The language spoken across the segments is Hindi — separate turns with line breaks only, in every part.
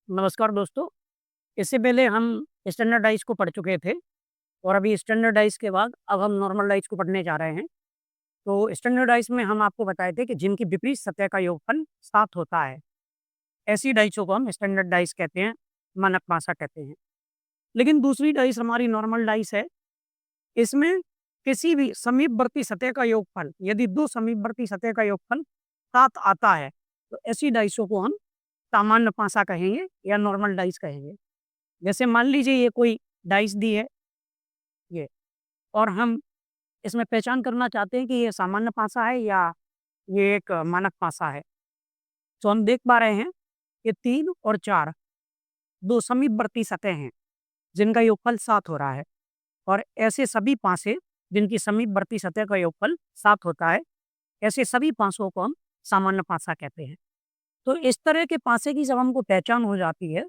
नमस्कार दोस्तों। इससे पहले हम स्टैंडर्डाइज़ को पढ़ चुके थे और अभी स्टैंडर्डाइज़ के बाद अब हम नॉर्मलाइज़ को पढ़ने जा रहे हैं। तो स्टैंडर्डाइज़ में हम आपको बताए थे कि जिनकी विपरीत सतह का योगफल 7 होता है, ऐसी डाइसों को हम स्टैंडर्डाइज़ कहते हैं, मानक भाषा कहते हैं। लेकिन दूसरी डाइस हमारी नॉर्मल डाइस है, इसमें किसी भी समीपवर्ती सतह का योगफल यदि 2 समीपवर्ती सतह का योगफल 7 आता है, तो ऐसी डाइसों को हम सामान्य पासा कहेंगे या नॉर्मल डाइस कहेंगे। जैसे मान लीजिए ये कोई डाइस दी है ये, और हम इसमें पहचान करना चाहते हैं कि ये सामान्य पासा है या ये एक मानक पासा है। तो हम देख पा रहे हैं कि 3 और 4 2 समीपवर्ती सतह हैं, जिनका योगफल 7 हो रहा है और ऐसे सभी पासे जिनकी समीपवर्ती सतह का योगफल 7 होता है, ऐसे सभी पासों को हम सामान्य पासा कहते हैं। तो इस तरह के पासे की जब हमको पहचान हो जाती है,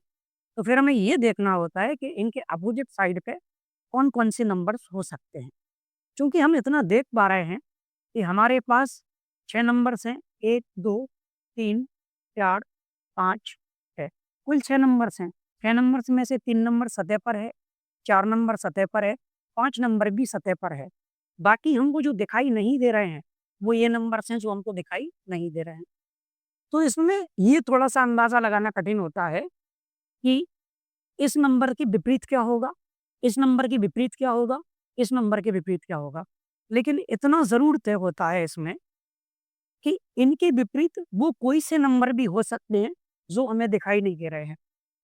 तो फिर हमें ये देखना होता है कि इनके अपोजिट साइड पे कौन-कौन से नंबर्स हो सकते हैं। चूँकि हम इतना देख पा रहे हैं कि हमारे पास 6 नंबर्स हैं, 1, 2, 3, 4, 5, 6, कुल 6 नंबर्स हैं। 6 नंबर्स में से 3 नंबर सतह पर है, 4 नंबर सतह पर है, 5 नंबर भी सतह पर है। बाकी हमको जो दिखाई नहीं दे रहे हैं, वो ये नंबर्स हैं जो हमको दिखाई नहीं दे रहे हैं। तो इसमें ये थोड़ा-सा अंदाज़ा लगाना कठिन होता है कि इस नंबर के विपरीत क्या होगा? इस नंबर के विपरीत क्या होगा? इस नंबर के विपरीत क्या होगा? लेकिन इतना ज़रूर तय होता है इसमें कि इनके विपरीत वो कोई से नंबर भी हो सकते हैं, जो हमें दिखाई नहीं दे रहे हैं।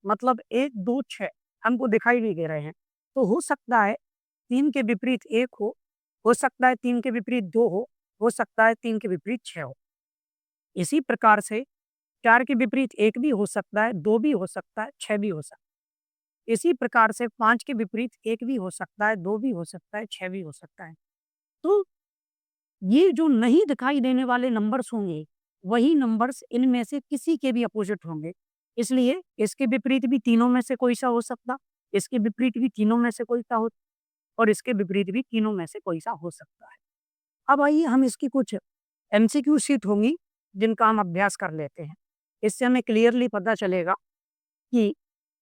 मतलब 1, 2, 6 हमको दिखाई नहीं दे रहे हैं। तो हो सकता है 3 के विपरीत 1 हो सकता है 3 के विपरीत 2 हो सकता है 3 के विपरीत 6 हो। इसी प्रकार से 4 के विपरीत 1 भी हो सकता है, 2 भी हो सकता है, 6 भी हो सकता है। इसी प्रकार से 5 के विपरीत 1 भी हो सकता है, 2 भी हो सकता है, 6 भी हो सकता है। तो ये जो नहीं दिखाई देने वाले नंबर्स होंगे, वही नंबर्स इनमें से किसी के भी अपोज़िट होंगे। इसलिए इसके विपरीत भी तीनों में से कोई-सा हो सकता, इसके विपरीत भी तीनों में से कोई-सा हो और इसके विपरीत भी तीनों में से कोई-सा हो सकता है। अब आइए हम इसकी कुछ एमसीक्यू शीट होंगी, जिनका हम अभ्यास कर लेते हैं। इससे हमें क्लियरली पता चलेगा कि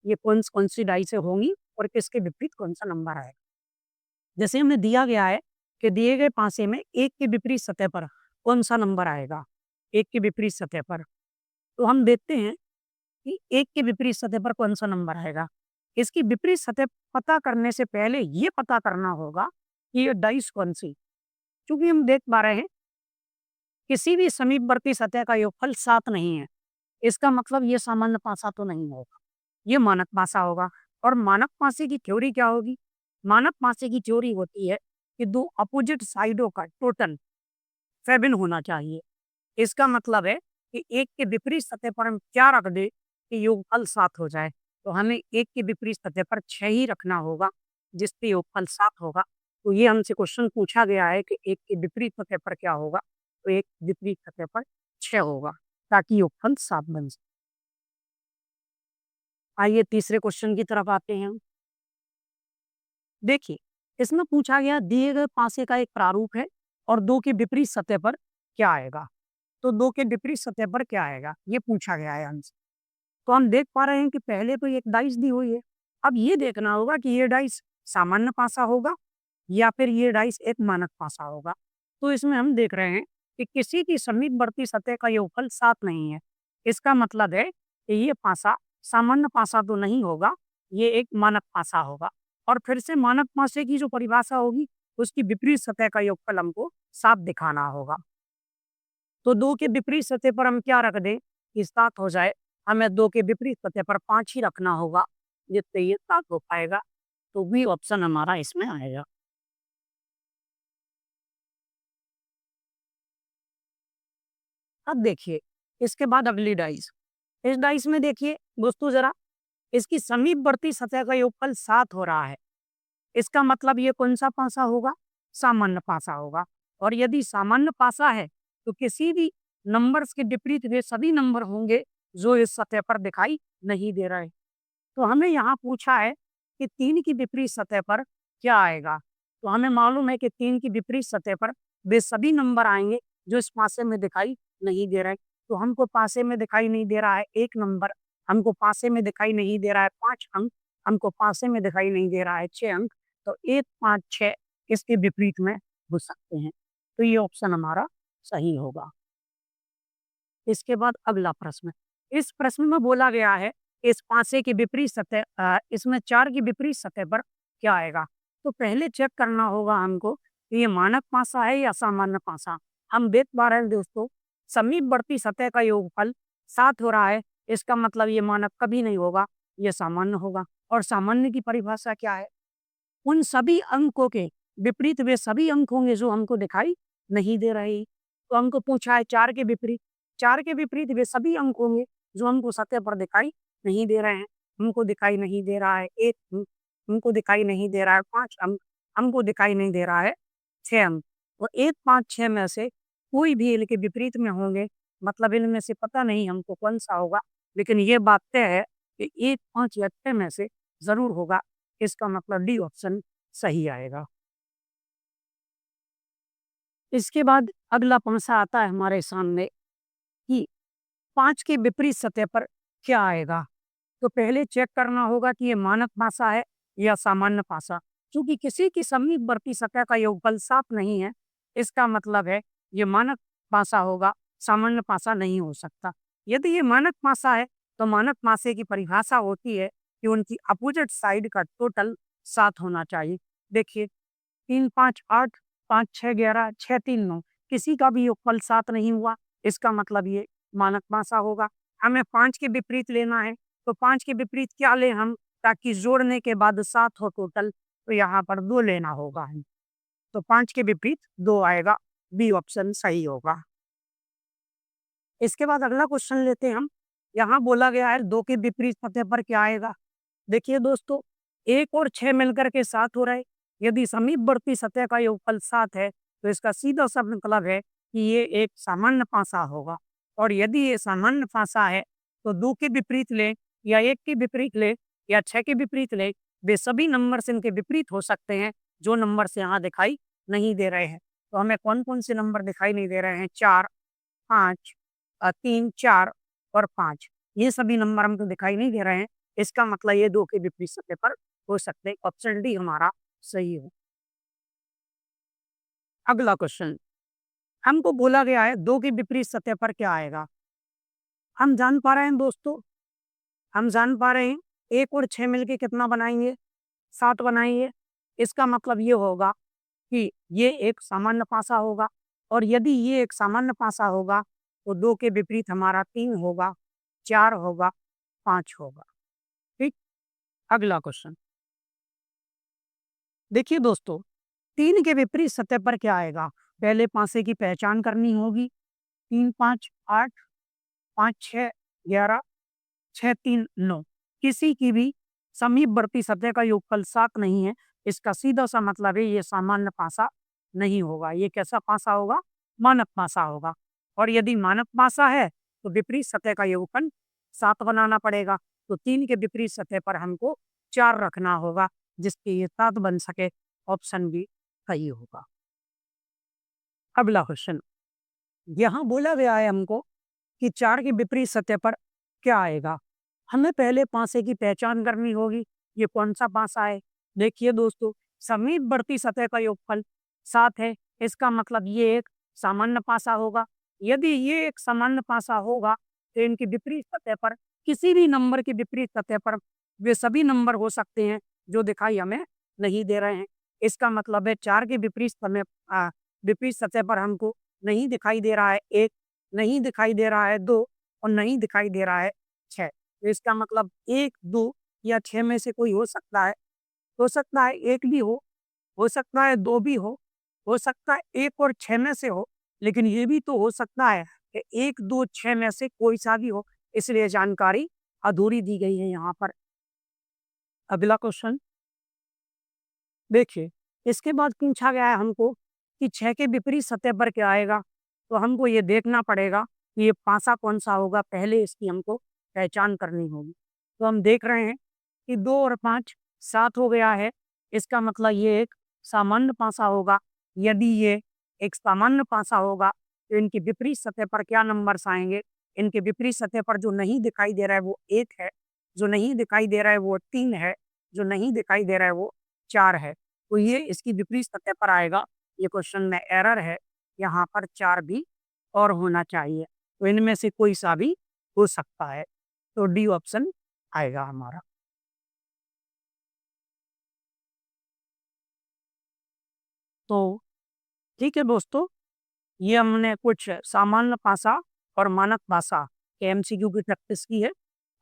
ये कौन-कौन सी डाई से होंगी और किसके विपरीत कौन-सा नंबर आएगा। जैसे हमें दिया गया है कि दिए गए पासे में 1 के विपरीत सतह पर कौन-सा नंबर आएगा, 1 के विपरीत सतह पर। तो हम देखते हैं कि 1 के विपरीत सतह पर कौन-सा नंबर आएगा। इसकी विपरीत सतह पता करने से पहले ये पता करना होगा कि ये डाइस कौन-सी। चूँकि हम देख पा रहे हैं, किसी भी समीपवर्ती सतह का योगफल 7 नहीं है। इसका मतलब ये सामान्य पासा तो नहीं होगा, ये मानक पासा होगा। और मानक पासे की थ्योरी क्या होगी? मानक पासे की थ्योरी होती है कि 2 अपोजिट साइडों का टोटल 7 होना चाहिए। इसका मतलब है कि 1 के विपरीत सतह पर हम क्या रख दें कि योगफल 7 हो जाए। तो हमें 1 के विपरीत सतह पर 6 ही रखना होगा, जिससे योगफल 7 होगा। तो ये हमसे क्वेश्चन पूछा गया है कि 1 के विपरीत सतह पर क्या होगा? तो 1 विपरीत सतह पर 6 होगा, ताकि योगफल 7 बन जाए। आइए तीसरे क्वेश्चन की तरफ आते हैं हम। देखिए, इसमें पूछा गया दिए गए पासे का एक प्रारूप है और 2 के विपरीत सतह पर क्या आएगा? तो 2 के विपरीत सतह पर क्या आएगा? ये पूछा गया है हमसे। तो हम देख पा रहे हैं कि पहले तो एक डाइस दी हुई है। अब ये देखना होगा कि ये डाइस सामान्य पासा होगा या फिर ये डाइस एक मानक पासा होगा। तो इसमें हम देख रहे हैं कि किसी की समीपवर्ती सतह का योगफल 7 नहीं है। इसका मतलब है कि ये पासा सामान्य पासा तो नहीं होगा, ये एक मानक पासा होगा। और फिर से मानक पासे की जो परिभाषा होगी, उसकी विपरीत सतह का योगफल हमको 7 दिखाना होगा। तो 2 के विपरीत सतह पर हम क्या रख दें कि 7 हो जाए? हमें 2 के विपरीत सतह पर 5 ही रखना होगा, जिससे ये 7 हो पाएगा। तो बी ऑप्शन हमारा इसमें आएगा। अब देखिए, इसके बाद अगली डाइस। इस डाइस में देखिए दोस्तों ज़रा, इसकी समीपवर्ती सतह का योगफल 7 हो रहा है। इसका मतलब ये कौन-सा पासा होगा? सामान्य पासा होगा। और यदि सामान्य पासा है, तो किसी भी नंबर्स के विपरीत वे सभी नंबर होंगे जो इस सतह पर दिखाई नहीं दे रहे। तो हमें यहाँ पूछा है कि 3 की विपरीत सतह पर क्या आएगा? तो हमें मालूम है कि 3 की विपरीत सतह पर वे सभी नंबर आएँगे जो इस पासे में दिखाई नहीं दे रहे। तो हमको पासे में दिखाई नहीं दे रहा है एक नंबर, हमको पासे में दिखाई नहीं दे रहा है 5 अंक, हमको पासे में दिखाई नहीं दे रहा है 6 अंक, तो 1, 5, 6 इसके विपरीत में हो सकते हैं। तो ये ऑप्शन हमारा सही होगा। इसके बाद अगला प्रश्न। इस प्रश्न में बोला गया है, इस पासे की विपरीत सतह इसमें 4 की विपरीत सतह पर क्या आएगा? तो पहले चेक करना होगा हमको कि ये मानक पासा है या सामान्य पासा। हम देख पा रहे हैं दोस्तों, समीपवर्ती सतह का योगफल 7 हो रहा है, इसका मतलब ये मानक कभी नहीं होगा, ये सामान्य होगा। और सामान्य की परिभाषा क्या है? उन सभी अंकों के विपरीत वे सभी अंक होंगे जो हमको दिखाई नहीं दे रहे। तो हमको पूछा है 4 के विपरीत, 4 के विपरीत वे सभी अंक होंगे जो हमको सतह पर दिखाई नहीं दे रहे हैं। हमको दिखाई नहीं दे रहा है 1 अंक, हमको दिखाई नहीं दे रहा है 5 अंक, हमको दिखाई नहीं दे रहा है 6 अंक। और 1, 5, 6 में से कोई भी इनके विपरीत में होंगे, मतलब इनमें से पता नहीं हमको कौन-सा होगा, लेकिन ये बात तय है कि 1, 5 या 6 में से ज़रूर होगा। इसका मतलब डी ऑप्शन सही आएगा। इसके बाद अगला पासा आता है हमारे सामने कि 5 के विपरीत सतह पर क्या आएगा? तो पहले चेक करना होगा कि ये मानक पासा है या सामान्य पासा। चूँकि किसी की समीपवर्ती सतह का योगफल 7 नहीं है, इसका मतलब है ये मानक पासा होगा, सामान्य पासा नहीं हो सकता। यदि ये मानक पासा है, तो मानक पासे की परिभाषा होती है कि उनकी अपोजिट साइड का टोटल 7 होना चाहिए। देखिए 3, 5, 8, 5, 6, 11, 6, 3, 9 किसी का भी योगफल 7 नहीं हुआ, इसका मतलब ये मानक पासा होगा। हमें 5 के विपरीत लेना है, तो 5 के विपरीत क्या लें हम? ताकि जोड़ने के बाद 7 हो टोटल, तो यहाँ पर 2 लेना होगा हमें। तो 5 के विपरीत 2 आएगा, बी ऑप्शन सही होगा। इसके बाद अगला क्वेश्चन लेते हैं हम। यहाँ बोला गया है 2 के विपरीत सतह पर क्या आएगा? देखिए दोस्तों, 1 और 6 मिलकर के 7 हो रहे। यदि समीपवर्ती सतह का योगफल 7 है, तो इसका सीधा-सा मतलब है कि ये एक सामान्य पासा होगा। और यदि ये सामान्य पासा है, तो 2 के विपरीत लें या 1 के विपरीत लें या 6 के विपरीत लें, वे सभी नंबर्स इनके विपरीत हो सकते हैं, जो नंबर्स यहाँ दिखाई नहीं दे रहे हैं। तो हमें कौन-कौन से नंबर दिखाई नहीं दे रहे हैं? 4, 5 3, 4 और 5 ये सभी नंबर हमको दिखाई नहीं दे रहे हैं। इसका मतलब ये 2 के विपरीत सतह पर हो सकते हैं। ऑप्शन डी हमारा सही है। अगला क्वेश्चन, हमको बोला गया है 2 के विपरीत सतह पर क्या आएगा? हम जान पा रहे हैं दोस्तों, हम जान पा रहे हैं 1 और 6 मिलके कितना बनाएँगे? 7 बनाएँगे। इसका मतलब ये होगा कि ये एक सामान्य पासा होगा और यदि ये एक सामान्य पासा होगा, तो 2 के विपरीत हमारा 3 होगा, 4 होगा, 5 होगा। ठीक? अगला क्वेश्चन, देखिए दोस्तों, 3 के विपरीत सतह पर क्या आएगा? पहले पासे की पहचान करनी होगी। 3, 5, 8, 5, 6, 11, 6, 3, 9 किसी की भी समीपवर्ती सतह का योगफल 7 नहीं है। इसका सीधा-सा मतलब है ये सामान्य पासा नहीं होगा। ये कैसा पासा होगा? मानक पासा होगा। और यदि मानक पासा है, तो विपरीत सतह का योगफल 7 बनाना पड़ेगा। तो 3 के विपरीत सतह पर हमको 4 रखना होगा, जिससे ये 7 बन सके। ऑप्शन बी सही होगा। अगला क्वेश्चन, यहाँ बोला गया है हमको कि 4 के विपरीत सतह पर क्या आएगा? हमें पहले पासे की पहचान करनी होगी, ये कौन-सा पासा है? देखिए दोस्तों, समीपवर्ती सतह का योगफल 7 है, इसका मतलब ये एक सामान्य पासा होगा। यदि ये एक सामान्य पासा होगा, तो इनकी विपरीत सतह पर किसी भी नंबर की विपरीत सतह पर वे सभी नंबर हो सकते हैं, जो दिखाई हमें नहीं दे रहे हैं। इसका मतलब है 4 के विपरीत सतह पर हमको नहीं दिखाई दे रहा है 1, नहीं दिखाई दे रहा है 2 और नहीं दिखाई दे रहा है 6। तो इसका मतलब 1, 2 या 6 में से कोई हो सकता है 1 भी हो सकता है 2 भी हो सकता है 1 और 6 में से हो, लेकिन ये भी तो हो सकता है कि 1, 2, 6 में से कोई सा भी हो, इसलिए जानकारी अधूरी दी गई है यहाँ पर। अगला क्वेश्चन, देखिए, इसके बाद पूछा गया है हमको कि 6 के विपरीत सतह पर क्या आएगा? तो हमको ये देखना पड़ेगा कि ये पासा कौन-सा होगा, पहले इसकी हमको पहचान करनी होगी। तो हम देख रहे हैं कि 2 और 5 7 हो गया है, इसका मतलब ये एक सामान्य पासा होगा। यदि ये एक सामान्य पासा होगा, तो इनकी विपरीत सतह पर क्या नंबर्स आएँगे? इनके विपरीत सतह पर जो नहीं दिखाई दे रहा है वो 1 है, जो नहीं दिखाई दे रहा है वो 3 है, जो नहीं दिखाई दे रहा है वो 4 है। तो ये इसकी विपरीत सतह पर आएगा, ये क्वेश्चन में एरर है, यहाँ पर 4 भी और होना चाहिए। तो इनमें से कोई सा भी हो सकता है। तो डी ऑप्शन आएगा हमारा। तो ठीक है दोस्तों, ये हमने कुछ सामान्य भाषा और मानक भाषा के एमसीक्यू की प्रैक्टिस की है।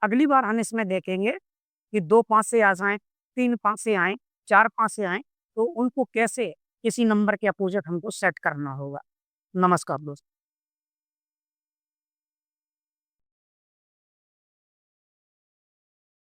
अगली बार हम इसमें देखेंगे कि 2 5 से आ जाएँ, 3 5 से आएँ, 4 5 से आएँ, तो उनको कैसे किसी नंबर के अपोज़िट हमको सेट करना होगा। नमस्कार दोस्तों।